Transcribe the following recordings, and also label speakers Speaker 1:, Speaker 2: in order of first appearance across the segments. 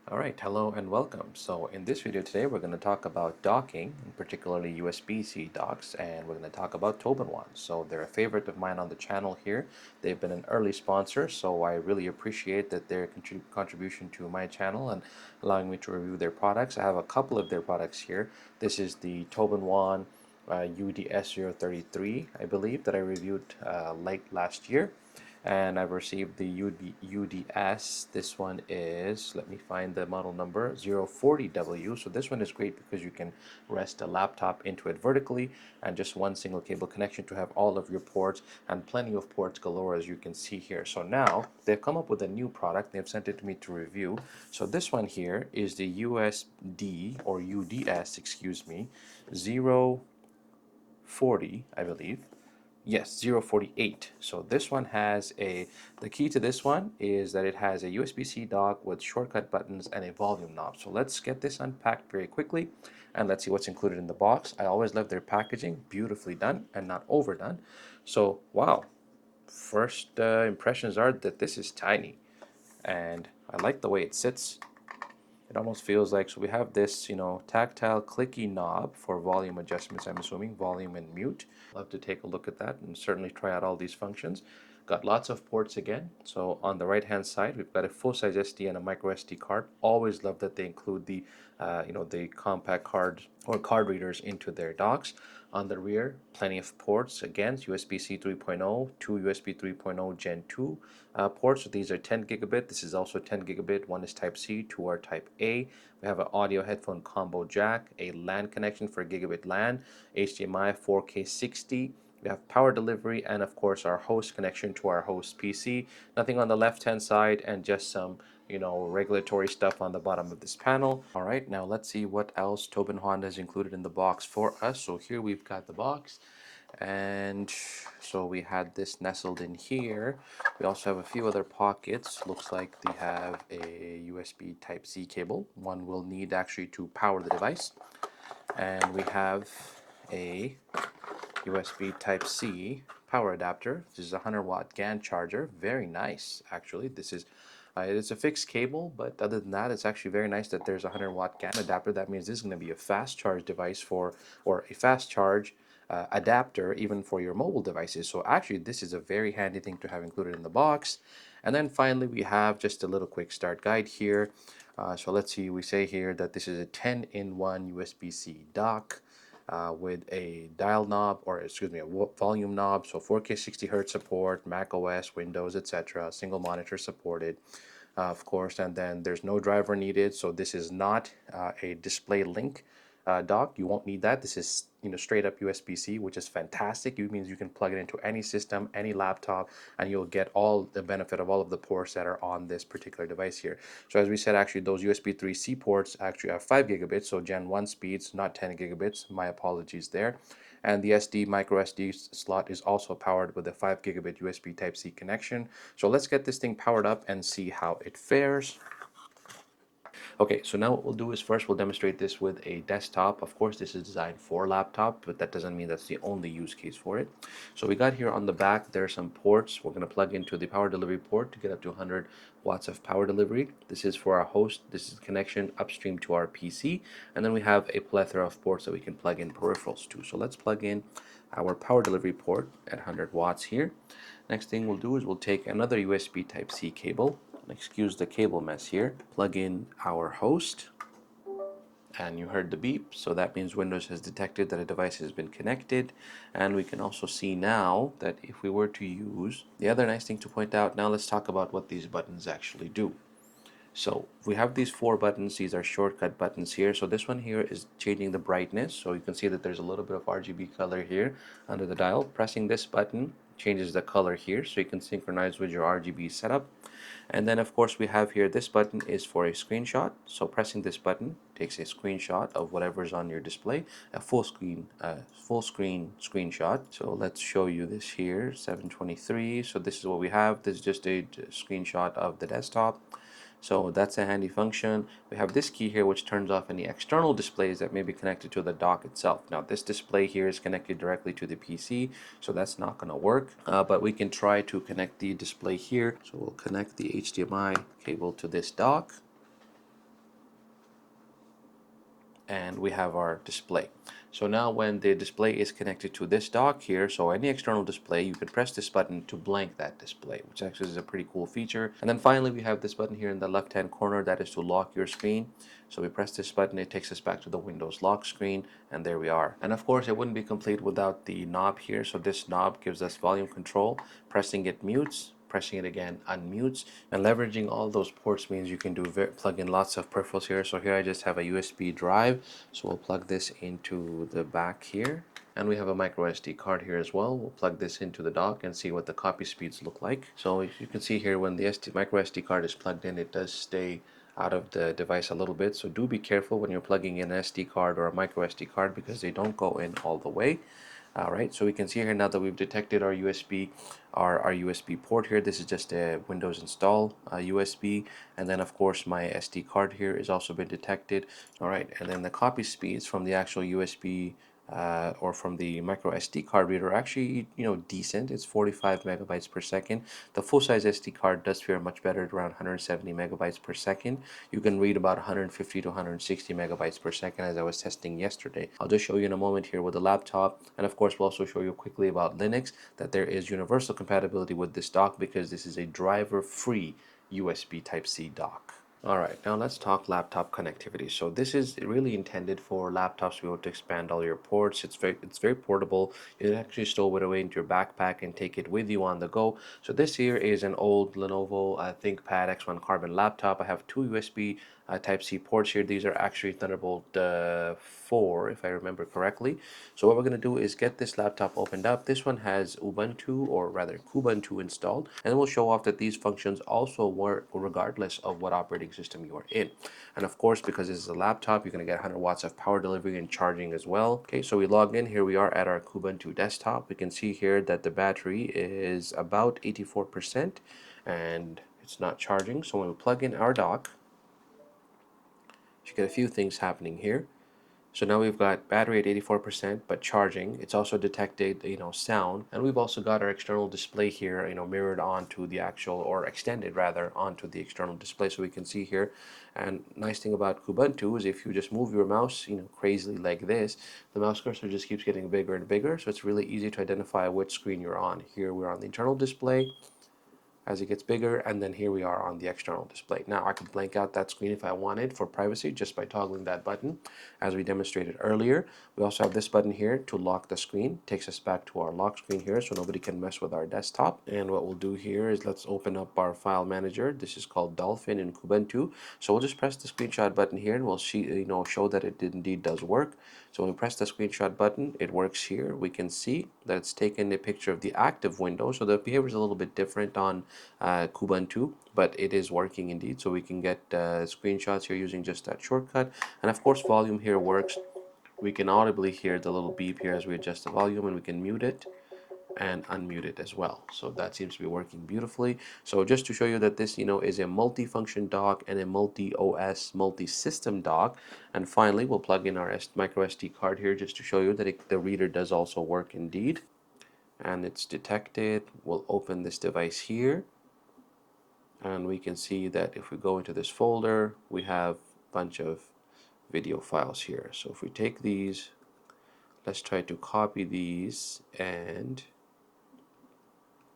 Speaker 1: Alright, hello and welcome. So in this video today we're going to talk about docking, and particularly USB-C docks, and we're going to talk about TobenONE. So they're a favorite of mine on the channel here. They've been an early sponsor, so I really appreciate that their contribution to my channel and allowing me to review their products. I have a couple of their products here. This is the TobenONE UDS033, I believe, that I reviewed late last year. And I've received the UDS. This one is, let me find the model number, 040W. So this one is great because you can rest a laptop into it vertically and just one single cable connection to have all of your ports and plenty of ports galore, as you can see here. So now they've come up with a new product. They've sent it to me to review. So this one here is the USD or UDS, excuse me, 040, I believe. Yes, 048. So this one has the key to this one is that it has a USB-C dock with shortcut buttons and a volume knob. So let's get this unpacked very quickly and let's see what's included in the box. I always love their packaging, beautifully done and not overdone. So wow, first impressions are that this is tiny and I like the way it sits. It almost feels like, so we have this, tactile clicky knob for volume adjustments, I'm assuming, volume and mute. Love to take a look at that and certainly try out all these functions. Got lots of ports again. So on the right hand side, we've got a full-size SD and a micro SD card. Always love that they include the compact cards or card readers into their docks. On the rear, plenty of ports. Again, USB-C 3.0, two USB 3.0 Gen 2 ports. So these are 10 gigabit. This is also 10 gigabit. One is Type-C, two are Type-A. We have an audio headphone combo jack, a LAN connection for gigabit LAN, HDMI 4K 60. We have power delivery and of course our host connection to our host PC. Nothing on the left hand side and just some regulatory stuff on the bottom of this panel. All right, now let's see what else TobenONE has included in the box for us. So here we've got the box, and so we had this nestled in here. We also have a few other pockets. Looks like they have a USB Type-C cable. One will need actually to power the device, and we have a USB Type-C power adapter. This is a 100-watt GAN charger. Very nice, actually. This is it's a fixed cable, but other than that, it's actually very nice that there's a 100-watt GAN adapter. That means this is going to be a fast charge device or a fast charge adapter even for your mobile devices. So actually, this is a very handy thing to have included in the box. And then finally, we have just a little quick start guide here. So let's see, we say here that this is a 10-in-1 USB-C dock. With a dial knob, or excuse me, a volume knob, so 4K 60 Hz support, Mac OS, Windows, etc. Single monitor supported, of course, and then there's no driver needed. So this is not a display link dock. You won't need that. This is straight up USB-C, which is fantastic. It means you can plug it into any system, any laptop, and you'll get all the benefit of all of the ports that are on this particular device here. So as we said, actually those USB 3C ports actually have 5 gigabits, so Gen 1 speeds, not 10 gigabits. My apologies there. And the SD micro SD slot is also powered with a 5 gigabit USB Type-C connection. So let's get this thing powered up and see how it fares. Okay, so now what we'll do is first we'll demonstrate this with a desktop. Of course, this is designed for laptop, but that doesn't mean that's the only use case for it. So we got here on the back, there are some ports. We're going to plug into the power delivery port to get up to 100 watts of power delivery. This is for our host. This is connection upstream to our PC. And then we have a plethora of ports that we can plug in peripherals to. So let's plug in our power delivery port at 100 watts here. Next thing we'll do is we'll take another USB Type-C cable. Excuse the cable mess here. Plug in our host, and you heard the beep, so that means Windows has detected that a device has been connected. And we can also see now that if we were to use the other nice thing to point out, now let's talk about what these buttons actually do. So we have these 4 buttons. These are shortcut buttons here. So this one here is changing the brightness. So you can see that there's a little bit of RGB color here under the dial. Pressing this button changes the color here, so you can synchronize with your RGB setup. And then of course we have here, this button is for a screenshot. So pressing this button takes a screenshot of whatever's on your display, a full screen screenshot. So let's show you this here, 723. So this is what we have. This is just a screenshot of the desktop. So that's a handy function. We have this key here which turns off any external displays that may be connected to the dock itself. Now this display here is connected directly to the PC, so that's not going to work, but we can try to connect the display here. So we'll connect the HDMI cable to this dock. and we have our display. So now when the display is connected to this dock here, so any external display, you can press this button to blank that display, which actually is a pretty cool feature. And then finally, we have this button here in the left-hand corner that is to lock your screen. So we press this button, it takes us back to the Windows lock screen, and there we are. And of course, it wouldn't be complete without the knob here. So this knob gives us volume control. Pressing it mutes, pressing it again unmutes, and leveraging all those ports means you can plug in lots of peripherals here. So here I just have a USB drive, so we'll plug this into the back here, and we have a micro SD card here as well. We'll plug this into the dock and see what the copy speeds look like. So you can see here when the micro SD card is plugged in, it does stay out of the device a little bit, so do be careful when you're plugging in an SD card or a micro SD card because they don't go in all the way. All right, so we can see here now that we've detected our USB, our USB port here. This is just a Windows install USB, and then of course my SD card here is also been detected. All right, and then the copy speeds from the actual USB or from the micro SD card reader are actually, decent. It's 45 megabytes per second. The full-size SD card does fare much better at around 170 megabytes per second. You can read about 150 to 160 megabytes per second as I was testing yesterday. I'll just show you in a moment here with the laptop, and of course we'll also show you quickly about Linux that there is universal compatibility with this dock because this is a driver-free USB Type-C dock. Alright, now let's talk laptop connectivity. So this is really intended for laptops to be able to expand all your ports. It's very portable. You can actually stow it away into your backpack and take it with you on the go. So this here is an old Lenovo ThinkPad X1 Carbon laptop. I have two USB Type-C ports here. These are actually Thunderbolt 4, if I remember correctly. So what we're going to do is get this laptop opened up. This one has Ubuntu, or rather Kubuntu installed, and we'll show off that these functions also work regardless of what operating system you are in. And of course, because this is a laptop, you're going to get 100 watts of power delivery and charging as well. Okay, so we logged in. Here we are at our Kubuntu desktop. We can see here that the battery is about 84% and it's not charging. So when we plug in our dock, you get a few things happening here. So now we've got battery at 84%, but charging. It's also detected, sound, and we've also got our external display here, mirrored onto the actual, or extended rather, onto the external display, so we can see here. And nice thing about Kubuntu is if you just move your mouse, crazily like this, the mouse cursor just keeps getting bigger and bigger, so it's really easy to identify which screen you're on. Here we're on the internal display as it gets bigger, and then here we are on the external display. Now I can blank out that screen if I wanted for privacy just by toggling that button as we demonstrated earlier. We also have this button here to lock the screen. Takes us back to our lock screen here so nobody can mess with our desktop. And what we'll do here is let's open up our file manager. This is called Dolphin in Kubuntu. So we'll just press the screenshot button here and we'll see, show that it indeed does work. So when we press the screenshot button, it works here. We can see that it's taken a picture of the active window. So the behavior is a little bit different on Kubuntu, but it is working indeed. So we can get screenshots here using just that shortcut. And of course, volume here works. We can audibly hear the little beep here as we adjust the volume, and we can mute it and unmute it as well. So that seems to be working beautifully. So just to show you that this, is a multi-function dock and a multi-OS, multi-system dock. And finally, we'll plug in our micro SD card here just to show you that the reader does also work indeed. And it's detected. We'll open this device here. And we can see that if we go into this folder, we have a bunch of video files here. So if we take these, let's try to copy these and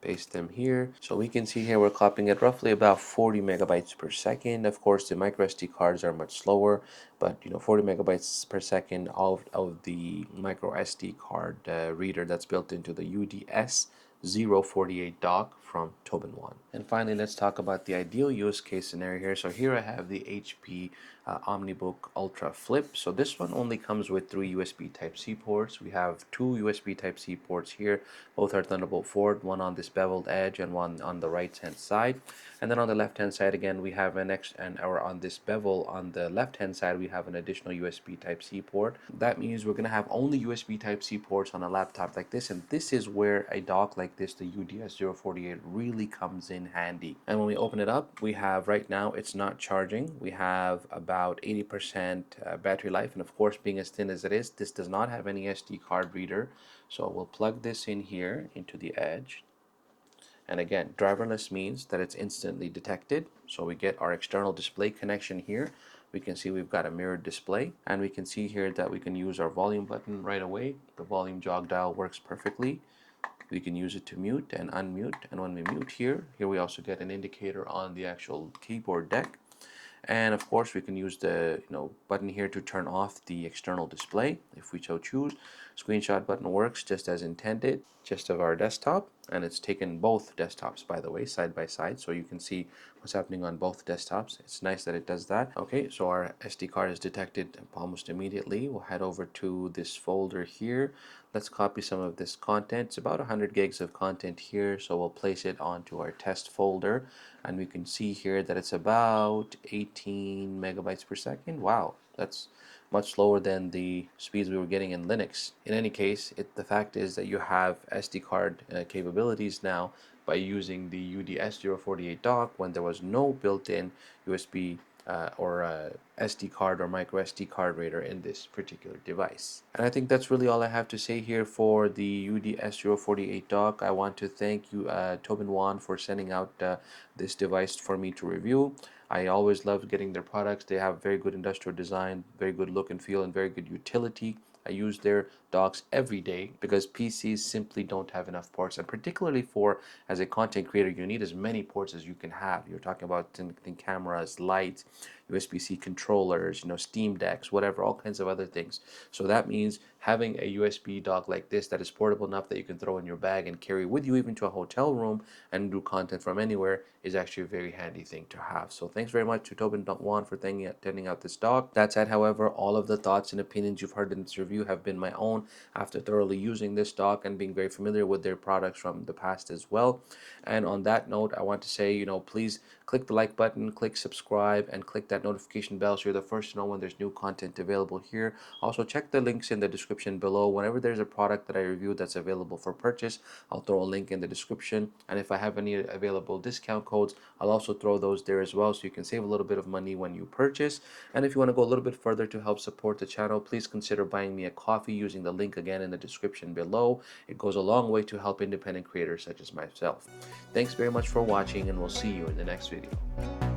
Speaker 1: paste them here. So we can see here we're copying at roughly about 40 megabytes per second. Of course, the micro SD cards are much slower, but 40 megabytes per second of the micro SD card reader that's built into the UDS048 dock from TobenONE. And finally, let's talk about the ideal use case scenario here. So here I have the HP OmniBook Ultra Flip. So this one only comes with 3 USB Type-C ports. We have 2 USB Type-C ports here. Both are Thunderbolt 4, one on this beveled edge and one on the right-hand side. And then on the left-hand side again, we have on this bevel on the left-hand side, we have an additional USB Type-C port. That means we're going to have only USB Type-C ports on a laptop like this, and this is where a dock like this, the UDS048, really comes in handy. And when we open it up, we have right now it's not charging. We have about 80% battery life, and of course, being as thin as it is, this does not have any SD card reader. So we'll plug this in here into the edge. And again, driverless means that it's instantly detected. So we get our external display connection here. we can see we've got a mirrored display, and we can see here that we can use our volume button right away. The volume jog dial works perfectly. We can use it to mute and unmute, and when we mute here we also get an indicator on the actual keyboard deck. And of course we can use the button here to turn off the external display if we so choose. Screenshot button works just as intended, just of our desktop, and it's taken both desktops, by the way, side by side, so you can see what's happening on both desktops. It's nice that it does that. Okay, so our SD card is detected almost immediately. We'll head over to this folder here. Let's copy some of this content. It's about 100 gigs of content here, so we'll place it onto our test folder, and we can see here that it's about 18 megabytes per second. Wow, that's much slower than the speeds we were getting in Linux. In any case, the fact is that you have SD card capabilities now by using the UDS048 dock when there was no built-in USB or SD card or micro SD card reader in this particular device. And I think that's really all I have to say here for the UDS048 dock. I want to thank you, TobenONE, for sending out this device for me to review. I always love getting their products. They have very good industrial design, very good look and feel, and very good utility. I use their docks every day because PCs simply don't have enough ports, and particularly for as a content creator, you need as many ports as you can have. You're talking about cameras, lights, USB-C controllers, Steam decks, whatever, all kinds of other things. So that means having a USB dock like this that is portable enough that you can throw in your bag and carry with you even to a hotel room and do content from anywhere is actually a very handy thing to have. So thanks very much to TobenONE for sending out this dock. That said, however, all of the thoughts and opinions you've heard in this review have been my own after thoroughly using this dock and being very familiar with their products from the past as well. And on that note, I want to say, please click the like button, click subscribe, and click that notification bell so you're the first to know when there's new content available here. Also, check the links in the description below. Whenever there's a product that I review that's available for purchase, I'll throw a link in the description. And if I have any available discount codes, I'll also throw those there as well so you can save a little bit of money when you purchase. And if you want to go a little bit further to help support the channel, please consider buying me a coffee using the link again in the description below. It goes a long way to help independent creators such as myself. Thanks very much for watching, and we'll see you in the next video.